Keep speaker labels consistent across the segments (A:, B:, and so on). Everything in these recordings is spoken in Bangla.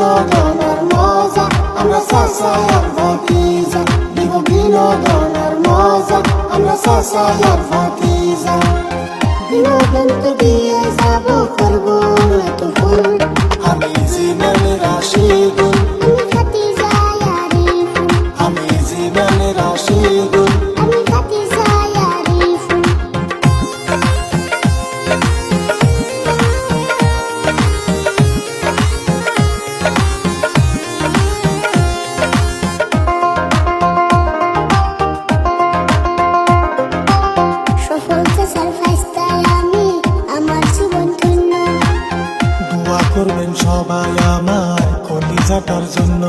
A: বিনোদনের মজা, আমরা চাচাই আর ভাতিজা, দিব বিনোদনের মজা, আমরা চাচাই আর ভাতিজা। বিনোদন তো দিয়ে যাব, করবো এত ভুল, আমি জীবনের রাশিদুল,
B: আমি ভাতিজা আরিফুল,
A: আমি জীবনের রাশিদুল।
B: আমি ভাতিজা আরিফুল। সফল চাচার ফাইস্তায় আমি আমার জীবন ধন্য।
A: দোয়া করবেন সবাই আমার কলিজাটার জন্য।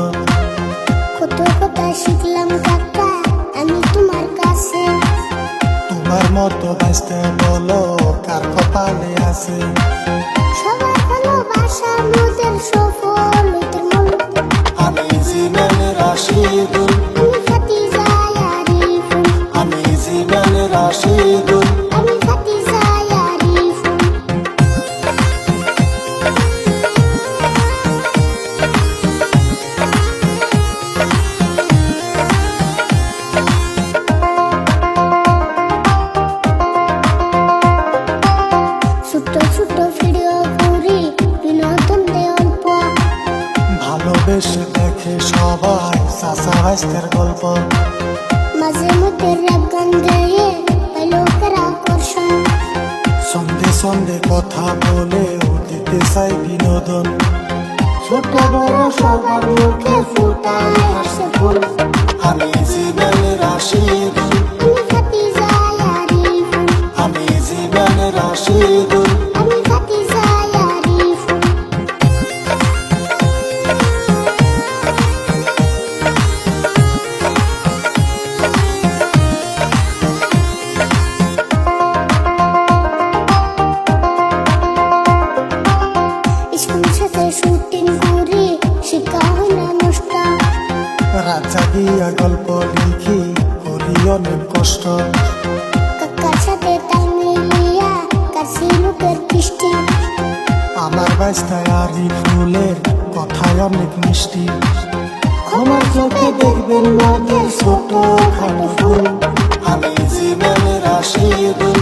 B: কত কথা শিখলাম কাকা আমি তোমার কাছে।
A: তোমার মতো বাঁচতে বলো কার কপালে আছে।
B: সবার ভালোবাসা মোদের সফল হইতে মন।
A: আমি জীবনের রাশিদুল,
B: আমি ভাতিজা আরিফুল,
A: আমি জীবনের রাশিদুল।
B: আমি ভাতিজা আরিফুল। ছোট ছোট ভিডিও করি বিনোদন দেয় অল্প।
A: ভালোবেসে দেখে সবাই চাচা ভাইস্তের গল্প।
B: মাঝে মধ্যে র‍্যাপ গান গেয়ে পাই লোকের আকর্ষণ।
A: সন্ধে সন্ধে কথা বলে দিতে চাই বিনোদন।
B: ছোট বড় সবার মুখে ফুটায় হাসে ফুল।
A: আমি জীবনের রাশিদুল,
B: আমি ভাতিজা আরিফুল,
A: আমি জীবনের রাশিদুল।
B: আমি ভাতিজা আরিফুল। স্কুল শেষে শুটিং করি শিক্ষা হয় না নষ্ট।
A: রাজা গিয়া গল্প লিখি করি অনেক কষ্ট।
B: কাকার সাথে তাল মিলিয়া কাছি লোকের কৃষ্টি।
A: আমার বাইস্তায় আরিফুলের কথায় অনেক মিষ্টি। ক্ষমার চোখে দেখবেন মোদের ছোট খাটো ফুল, আমি জীবনের রাশিদুল।